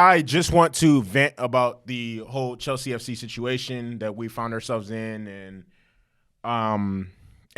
I just want to vent about the whole Chelsea FC situation that we found ourselves in, and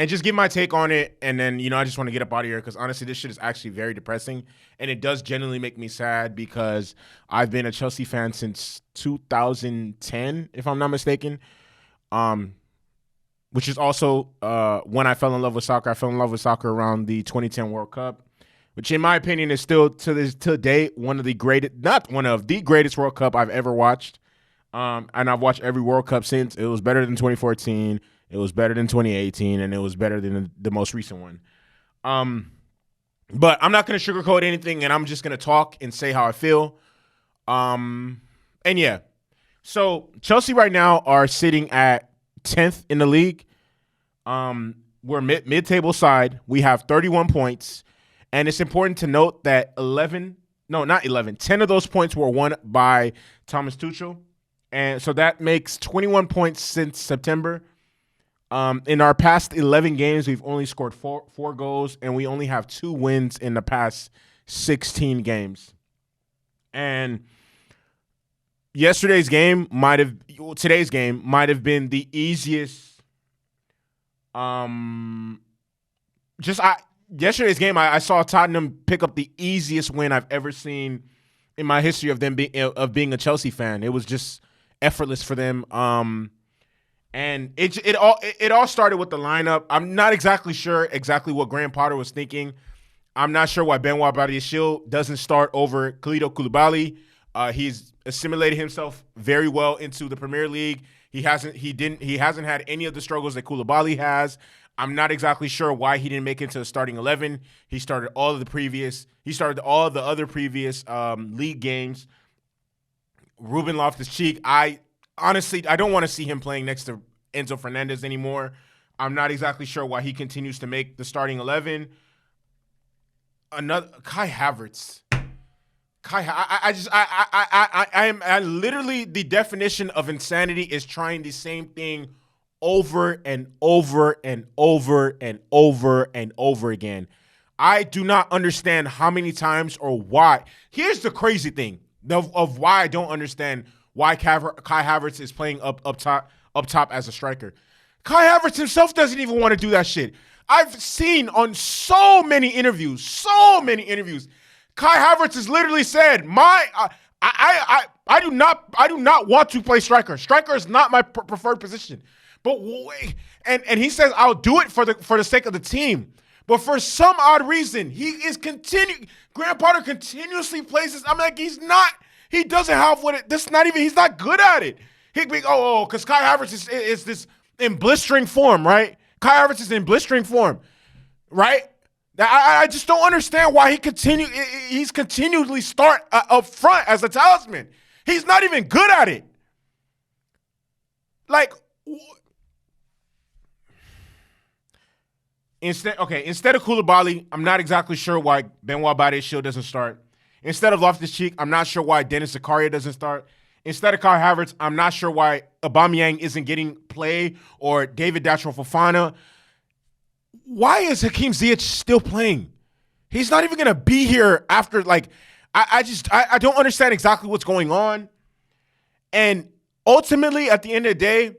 just give my take on it. And then, I just want to get up out of here because honestly, this shit is actually very depressing, and it does genuinely make me sad because I've been a Chelsea fan since 2010, if I'm not mistaken. Which is also when I fell in love with soccer. I fell in love with soccer around the 2010 World Cup, which in my opinion is still to date one of the greatest, not one of the greatest World Cup I've ever watched. And I've watched every World Cup since. It was better than 2014. It was better than 2018, and it was better than the most recent one. But I'm not going to sugarcoat anything, and I'm just going to talk and say how I feel. And yeah, so Chelsea right now are sitting at 10th in the league. We're mid-table side. We have 31 points, and it's important to note that 10 of those points were won by Thomas Tuchel, and so that makes 21 points since September. In our past 11 games, we've only scored four goals, and we only have 2 wins in the past 16 games. And today's game might have been the easiest. Yesterday's game, I saw Tottenham pick up the easiest win I've ever seen in my history of them being a Chelsea fan. It was just effortless for them. And it all started with the lineup. I'm not exactly sure what Graham Potter was thinking. I'm not sure why Benoit Badiashile doesn't start over Kalidou Koulibaly. He's assimilated himself very well into the Premier League. He hasn't had any of the struggles that Koulibaly has. I'm not exactly sure why he didn't make it to the starting 11. He started all of the other previous league games. Ruben Loftus-Cheek, I don't want to see him playing next to Enzo Fernandez anymore. I'm not exactly sure why he continues to make the starting 11. Another Kai Havertz. I literally, the definition of insanity is trying the same thing over and over and over and over and over again. I do not understand how many times or why. Here's the crazy thing of why I don't understand why Kai Havertz is playing up top as a striker. Kai Havertz himself doesn't even want to do that shit. I've seen on so many interviews, Kai Havertz has literally said, I do not want to play striker. Striker is not my preferred position. But and he says I'll do it for the sake of the team. But for some odd reason, Graham Potter continuously plays this. I'm like, he's not good at it. He'd be, because Kai Havertz is this in blistering form, right? Kai Havertz is in blistering form, right? I just don't understand why he's continually start up front as a talisman. He's not even good at it. Like, instead of Koulibaly, I'm not exactly sure why Benoit Badiashile doesn't start. Instead of Loftus-Cheek, I'm not sure why Dennis Zakaria doesn't start. Instead of Kai Havertz, I'm not sure why Aubameyang isn't getting play or David Datro Fofana. Why is Hakeem Ziyech still playing? He's not even going to be here after, I don't understand exactly what's going on. And ultimately, at the end of the day,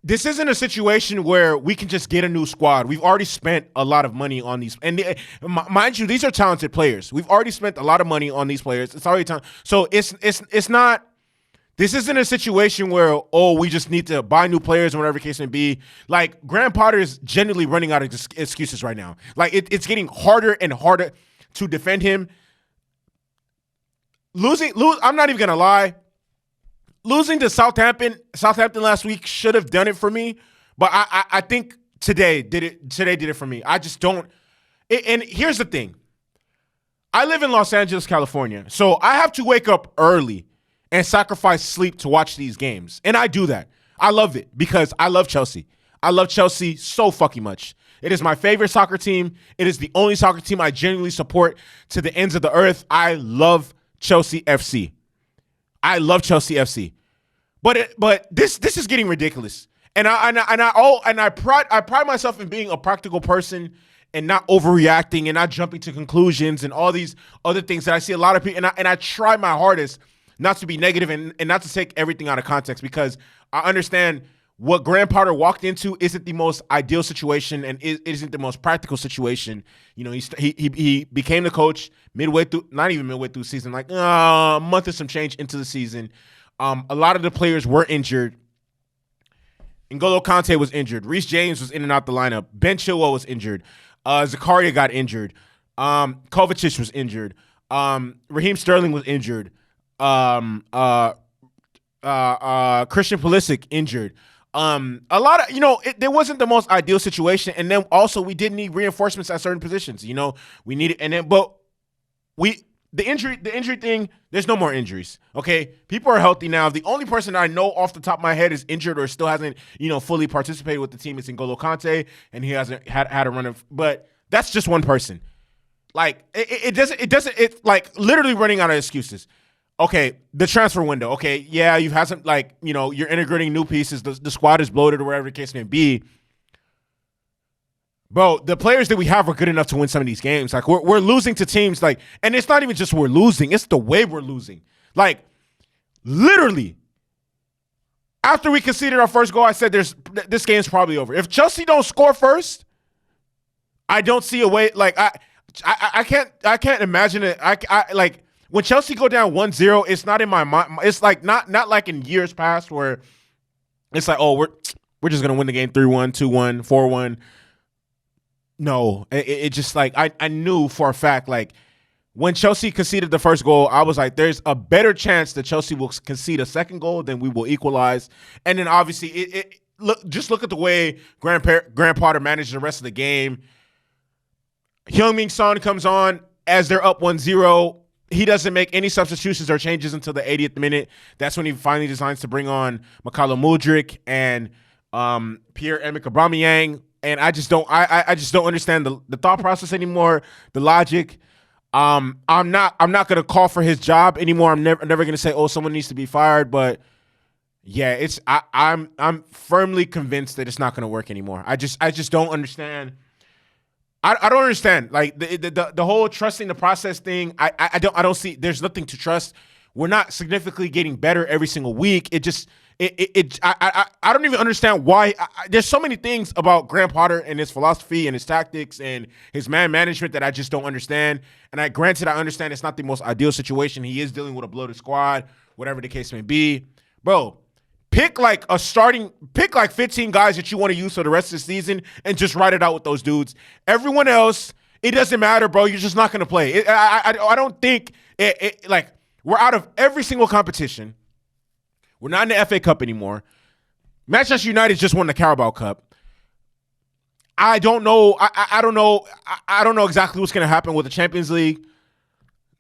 this isn't a situation where we can just get a new squad. We've already spent a lot of money on these. And mind you, these are talented players. We've already spent a lot of money on these players. It's already time. So it's not, this isn't a situation where, we just need to buy new players or whatever the case may be. Like, Graham Potter is genuinely running out of excuses right now. Like, it's getting harder and harder to defend him. I'm not even going to lie. Losing to Southampton last week should have done it for me, but I think today did it for me. I just don't. And here's the thing. I live in Los Angeles, California, so I have to wake up early and sacrifice sleep to watch these games, and I do that. I love it because I love Chelsea. I love Chelsea so fucking much. It is my favorite soccer team. It is the only soccer team I genuinely support to the ends of the earth. I love Chelsea FC. I love Chelsea FC, but this is getting ridiculous, and I pride myself in being a practical person and not overreacting and not jumping to conclusions and all these other things that I see a lot of people. And I try my hardest not to be negative and not to take everything out of context, because I understand what Graham Potter walked into isn't the most ideal situation and it isn't the most practical situation. You know, he became the coach midway through, not even midway through the season, like a month or some change into the season. A lot of the players were injured. N'Golo Kante was injured. Reece James was in and out the lineup. Ben Chilwell was injured. Zakaria got injured. Kovacic was injured. Raheem Sterling was injured. Christian Pulisic injured. A lot of, there wasn't the most ideal situation. And then also we did need reinforcements at certain positions. We needed, the injury thing, there's no more injuries. Okay. People are healthy now. The only person that I know off the top of my head is injured or still hasn't, fully participated with the team is N'Golo Kante, and he hasn't had a run of, but that's just one person. Like it's like literally running out of excuses. Okay, the transfer window. Okay, yeah, you have some, you're integrating new pieces. The squad is bloated or whatever the case may be. Bro, the players that we have are good enough to win some of these games. Like, we're losing to teams, and it's not even just we're losing. It's the way we're losing. Like, literally, after we conceded our first goal, I said this game's probably over. If Chelsea don't score first, I don't see a way. Like, I can't imagine it. Like, when Chelsea go down 1-0, it's not in my mind. It's like not like in years past where it's like, oh, we're just gonna win the game 3-1, 2-1, 4-1. No, it just like I knew for a fact, like, when Chelsea conceded the first goal, I was like, there's a better chance that Chelsea will concede a second goal than we will equalize. And then obviously look at the way Graham Potter managed the rest of the game. Heung-min Son comes on as they're up 1-0. He doesn't make any substitutions or changes until the 80th minute. That's when he finally decides to bring on Mykhailo Mudryk and Pierre-Emerick Aubameyang. And I just don't understand the thought process anymore, the logic. I'm not gonna call for his job anymore. I'm never gonna say, oh, someone needs to be fired. But yeah, I'm firmly convinced that it's not gonna work anymore. I just don't understand. I don't understand, like, the whole trusting the process thing. I don't see. There's nothing to trust. We're not significantly getting better every single week. I don't even understand why. There's so many things about Graham Potter and his philosophy and his tactics and his man management that I just don't understand. And granted, I understand it's not the most ideal situation. He is dealing with a bloated squad, whatever the case may be, bro. Pick like 15 guys that you want to use for the rest of the season and just ride it out with those dudes. Everyone else, it doesn't matter, bro. You're just not going to play. I don't think like, we're out of every single competition. We're not in the FA Cup anymore. Manchester United just won the Carabao Cup. I don't know. I don't know. I don't know exactly what's going to happen with the Champions League.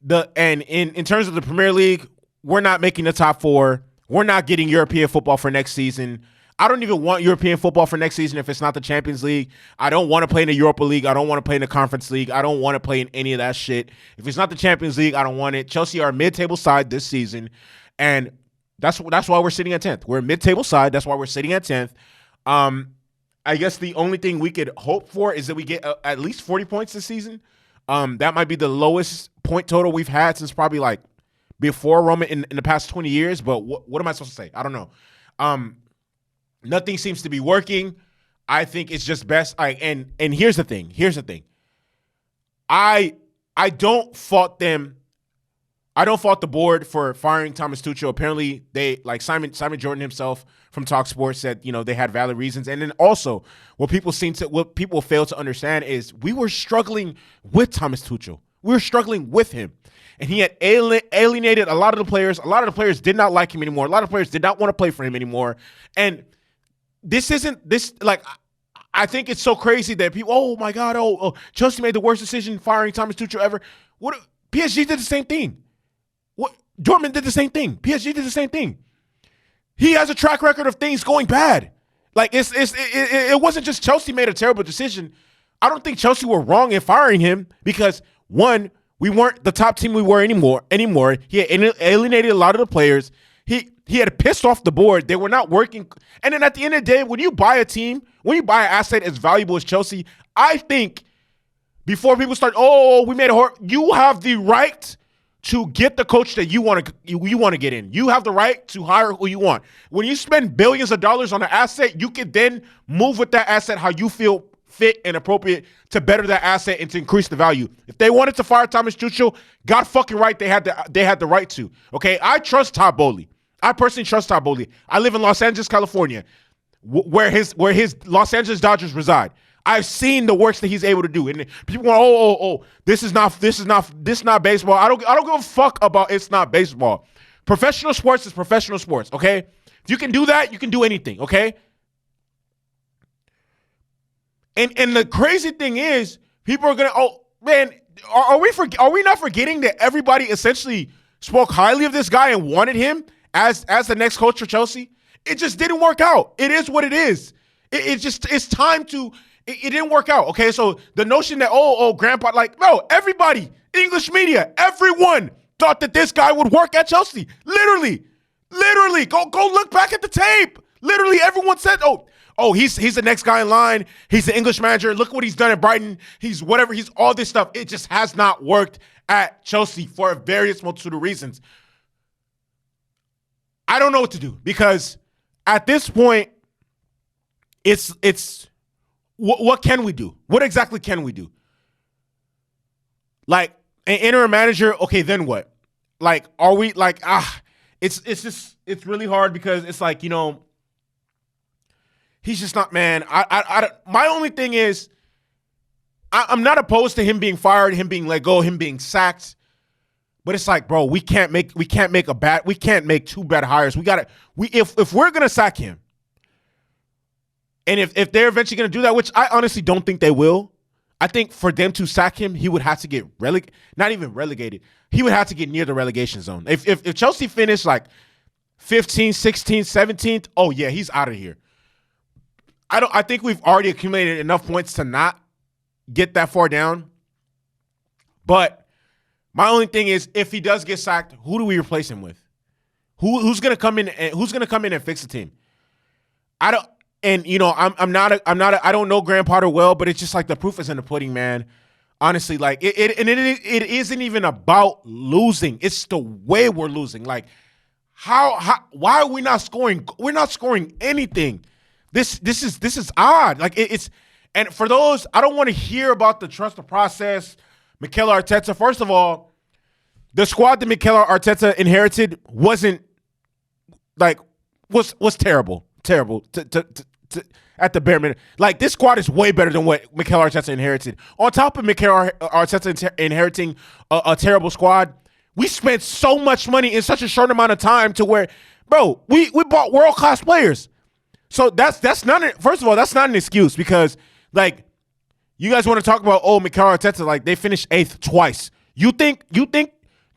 In terms of the Premier League, we're not making the top four. We're not getting European football for next season. I don't even want European football for next season if it's not the Champions League. I don't want to play in the Europa League. I don't want to play in the Conference League. I don't want to play in any of that shit. If it's not the Champions League, I don't want it. Chelsea are a mid-table side this season, and that's why we're sitting at 10th. We're a mid-table side. That's why we're sitting at 10th. I guess the only thing we could hope for is that we get at least 40 points this season. That might be the lowest point total we've had since probably like before Roma in the past 20 years. But what am I supposed to say? I don't know. Nothing seems to be working. I think it's just best. And here's the thing. I don't fault them. I don't fault the board for firing Thomas Tuchel. Apparently, they, like, Simon Jordan himself from TalkSport said, they had valid reasons. And then also, what people fail to understand is we were struggling with Thomas Tuchel. We were struggling with him, and he had alienated a lot of the players. A lot of the players did not like him anymore. A lot of players did not want to play for him anymore. And I think it's so crazy that people, oh my God, Chelsea made the worst decision firing Thomas Tuchel ever. PSG did the same thing. Dortmund did the same thing. PSG did the same thing. He has a track record of things going bad. Like, it wasn't just Chelsea made a terrible decision. I don't think Chelsea were wrong in firing him because, one, we weren't the top team we were anymore. He had alienated a lot of the players. He had pissed off the board. They were not working. And then at the end of the day, when you buy an asset as valuable as Chelsea, I think Before people start, oh, we made a horrid. You have the right to get the coach that you want to get in. You have the right to hire who you want. When you spend billions of dollars on an asset, you can then move with that asset how you feel fit and appropriate to better that asset and to increase the value. If they wanted to fire Thomas Tuchel, God fucking right, they had the right to. Okay, I trust Todd Bowley. I personally trust Todd Bowley. I live in Los Angeles, California, where his Los Angeles Dodgers reside. I've seen the works that he's able to do, and people go, this is not baseball. I don't give a fuck about it's not baseball. Professional sports is professional sports. Okay, if you can do that, you can do anything. Okay, and the crazy thing is, people are gonna, are we not forgetting that everybody essentially spoke highly of this guy and wanted him as the next coach for Chelsea? It just didn't work out. It is what it is. It's time to. It didn't work out, okay? So the notion that, grandpa, no, everybody, English media, everyone thought that this guy would work at Chelsea. Literally. Go look back at the tape. Literally, everyone said, he's the next guy in line. He's the English manager. Look what he's done at Brighton. He's whatever. He's all this stuff. It just has not worked at Chelsea for a various multitude of reasons. I don't know what to do because at this point, it's what can we do? What exactly can we do? Like, an interim manager, okay, then what? Like, are we like, it's really hard because it's like, he's just not, man. My only thing is, I'm not opposed to him being fired, him being let go, him being sacked. But it's like, bro, we can't make two bad hires. If we're gonna sack him, and if they're eventually going to do that, which I honestly don't think they will, I think for them to sack him, he would have to get not even relegated. He would have to get near the relegation zone. If Chelsea finished like 15th, 16th, 17th, oh yeah, he's out of here. I think we've already accumulated enough points to not get that far down. But my only thing is, if he does get sacked, who do we replace him with? Who's going to come in and fix the team? I don't know Graham Potter well, but it's just like the proof is in the pudding, man. Honestly, like it isn't even about losing. It's the way we're losing. Like why are we not scoring? We're not scoring anything. This is odd. Like and for those, I don't want to hear about the trust the process, Mikel Arteta. First of all, the squad that Mikel Arteta inherited was terrible. At the bare minimum. Like, this squad is way better than what Mikel Arteta inherited. On top of Mikel Arteta inheriting a terrible squad, we spent so much money in such a short amount of time to where, bro, we bought world-class players. So that's not first of all, that's not an excuse because, like, you guys want to talk about, Mikel Arteta, like, they finished 8th twice. Do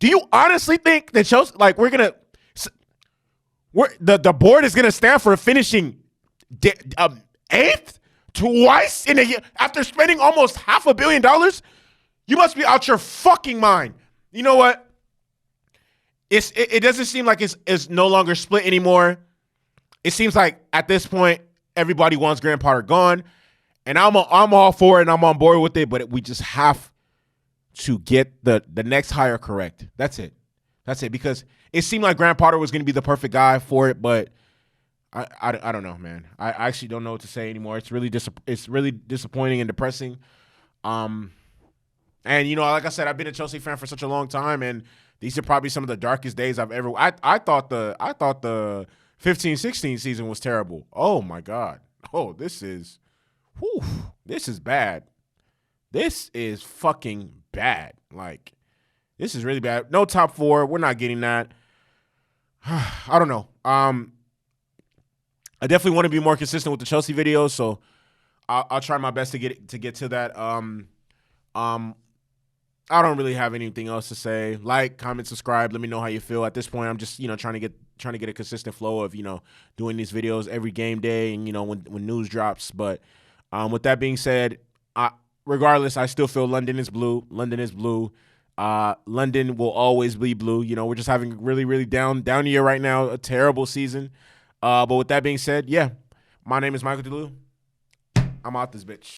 you honestly think that Chelsea, like, the board is going to stand for finishing 8th twice in a year after spending almost $500 million? You must be out your fucking mind. You know what? It doesn't seem like it's no longer split anymore. It seems like at this point everybody wants Graham Potter gone, and I'm all for it and I'm on board with it. But we just have to get the next hire correct. That's it because it seemed like Graham Potter was going to be the perfect guy for it, but I don't know, man. I actually don't know what to say anymore. It's really disappointing and depressing. And like I said, I've been a Chelsea fan for such a long time, and these are probably some of the darkest days I've ever. I thought the 15-16 season was terrible. Oh my God. Oh, this is bad. This is fucking bad. Like, this is really bad. No top 4. We're not getting that. I don't know. I definitely want to be more consistent with the Chelsea videos, so I'll try my best to get to that. I don't really have anything else to say. Like, comment, subscribe. Let me know how you feel. At this point, I'm just trying to get a consistent flow of doing these videos every game day and when news drops. But with that being said, regardless, I still feel London is blue. London is blue. London will always be blue. We're just having really, really down year right now, a terrible season. But with that being said, yeah, my name is Michael DeLu. I'm out this bitch.